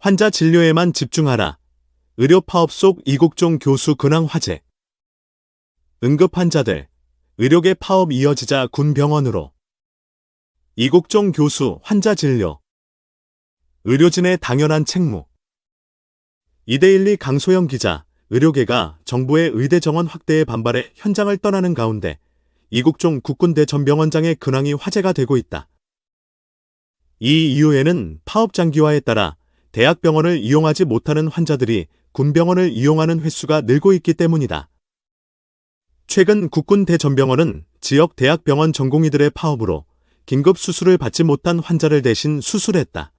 환자 진료에만 집중하라. 의료 파업 속 이국종 교수 근황 화제. 응급 환자들, 의료계 파업 이어지자 군 병원으로. 이국종 교수 환자 진료. 의료진의 당연한 책무. 이데일리 강소영 기자, 의료계가 정부의 의대 정원 확대에 반발해 현장을 떠나는 가운데 이국종 국군대 전병원장의 근황이 화제가 되고 있다. 이 이유에는 파업 장기화에 따라 대학병원을 이용하지 못하는 환자들이 군병원을 이용하는 횟수가 늘고 있기 때문이다. 최근 국군대 전병원은 지역 대학병원 전공의들의 파업으로 긴급 수술을 받지 못한 환자를 대신 수술했다.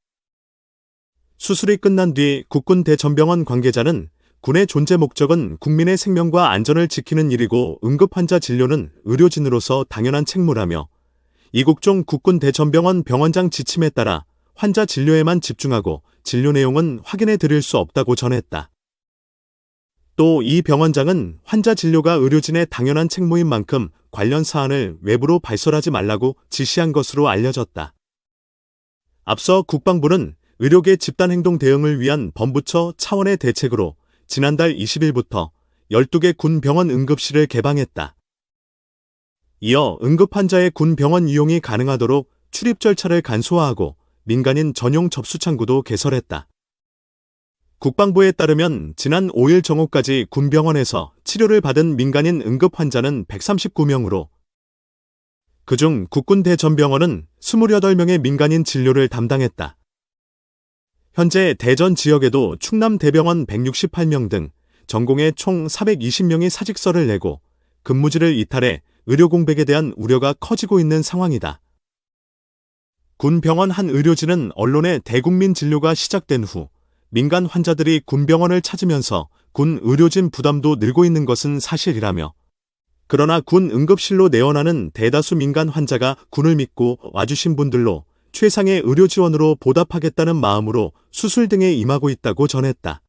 수술이 끝난 뒤 국군대 전병원 관계자는 군의 존재 목적은 국민의 생명과 안전을 지키는 일이고 응급환자 진료는 의료진으로서 당연한 책무라며 이국종 국군대전병원 병원장 지침에 따라 환자 진료에만 집중하고 진료 내용은 확인해 드릴 수 없다고 전했다. 또 이 병원장은 환자 진료가 의료진의 당연한 책무인 만큼 관련 사안을 외부로 발설하지 말라고 지시한 것으로 알려졌다. 앞서 국방부는 의료계 집단행동 대응을 위한 범부처 차원의 대책으로 지난달 20일부터 12개 군 병원 응급실을 개방했다. 이어 응급환자의 군 병원 이용이 가능하도록 출입 절차를 간소화하고 민간인 전용 접수 창구도 개설했다. 국방부에 따르면 지난 5일 정오까지 군 병원에서 치료를 받은 민간인 응급환자는 139명으로 그중 국군대 전병원은 28명의 민간인 진료를 담당했다. 현재 대전 지역에도 충남대병원 168명 등 전공에 총 420명이 사직서를 내고 근무지를 이탈해 의료 공백에 대한 우려가 커지고 있는 상황이다. 군 병원 한 의료진은 언론에 대국민 진료가 시작된 후 민간 환자들이 군 병원을 찾으면서 군 의료진 부담도 늘고 있는 것은 사실이라며 그러나 군 응급실로 내원하는 대다수 민간 환자가 군을 믿고 와주신 분들로 최상의 의료 지원으로 보답하겠다는 마음으로 수술 등에 임하고 있다고 전했다.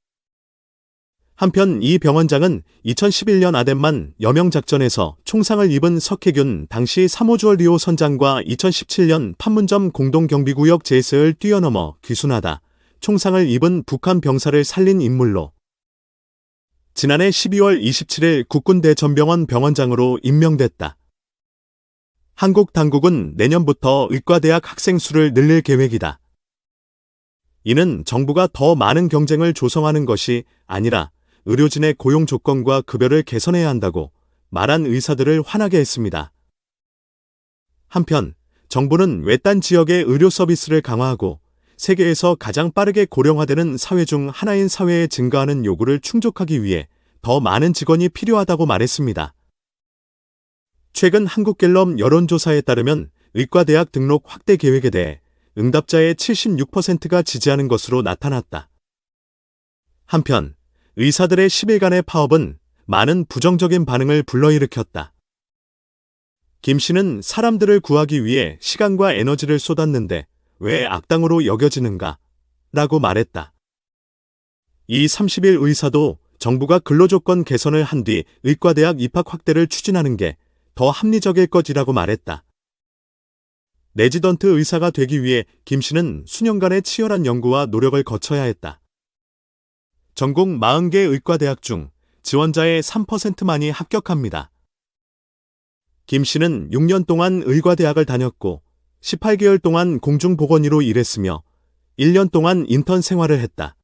한편 이 병원장은 2011년 아덴만 여명작전에서 총상을 입은 석혜균 당시 3호주얼 리오 선장과 2017년 판문점 공동경비구역 제스를 뛰어넘어 귀순하다 총상을 입은 북한 병사를 살린 인물로 지난해 12월 27일 국군대 전병원 병원장으로 임명됐다. 한국 당국은 내년부터 의과대학 학생 수를 늘릴 계획이다. 이는 정부가 더 많은 경쟁을 조성하는 것이 아니라 의료진의 고용 조건과 급여를 개선해야 한다고 말한 의사들을 화나게 했습니다. 한편 정부는 외딴 지역의 의료 서비스를 강화하고 세계에서 가장 빠르게 고령화되는 사회 중 하나인 사회에 증가하는 요구를 충족하기 위해 더 많은 직원이 필요하다고 말했습니다. 최근 한국갤럽 여론조사에 따르면 의과대학 등록 확대 계획에 대해 응답자의 76%가 지지하는 것으로 나타났다. 한편 의사들의 10일간의 파업은 많은 부정적인 반응을 불러일으켰다. 김 씨는 사람들을 구하기 위해 시간과 에너지를 쏟았는데 왜 악당으로 여겨지는가? 라고 말했다. 이 30일 의사도 정부가 근로조건 개선을 한 뒤 의과대학 입학 확대를 추진하는 게 더 합리적일 것이라고 말했다. 레지던트 의사가 되기 위해 김 씨는 수년간의 치열한 연구와 노력을 거쳐야 했다. 전국 40개 의과대학 중 지원자의 3%만이 합격합니다. 김 씨는 6년 동안 의과대학을 다녔고 18개월 동안 공중보건의로 일했으며 1년 동안 인턴 생활을 했다.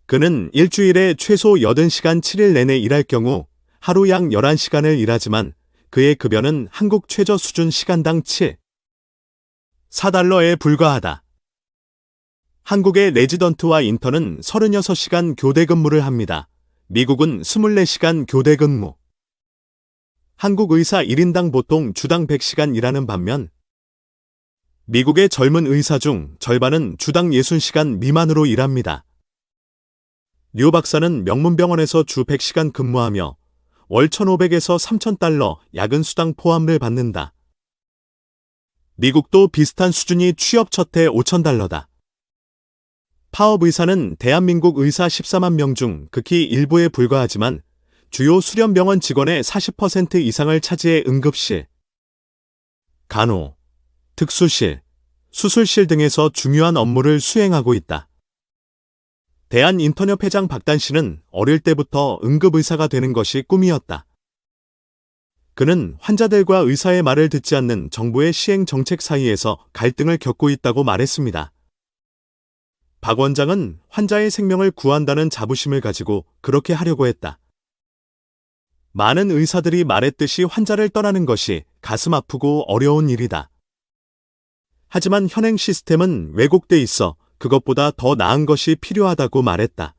그는 일주일에 최소 80시간 7일 내내 일할 경우 하루 약 11시간을 일하지만 그의 급여는 한국 최저 수준 시간당 4달러에 불과하다. 한국의 레지던트와 인턴은 36시간 교대 근무를 합니다. 미국은 24시간 교대 근무. 한국 의사 1인당 보통 주당 100시간 일하는 반면 미국의 젊은 의사 중 절반은 주당 60시간 미만으로 일합니다. 류 박사는 명문병원에서 주 100시간 근무하며 월 1,500에서 3,000달러 야근 수당 포함을 받는다. 미국도 비슷한 수준이 취업 첫 해 5,000달러다. 파업 의사는 대한민국 의사 14만 명 중 극히 일부에 불과하지만 주요 수련병원 직원의 40% 이상을 차지해 응급실, 간호, 특수실, 수술실 등에서 중요한 업무를 수행하고 있다. 대한인턴협 회장 박단 씨는 어릴 때부터 응급의사가 되는 것이 꿈이었다. 그는 환자들과 의사의 말을 듣지 않는 정부의 시행 정책 사이에서 갈등을 겪고 있다고 말했습니다. 박 원장은 환자의 생명을 구한다는 자부심을 가지고 그렇게 하려고 했다. 많은 의사들이 말했듯이 환자를 떠나는 것이 가슴 아프고 어려운 일이다. 하지만 현행 시스템은 왜곡돼 있어 그것보다 더 나은 것이 필요하다고 말했다.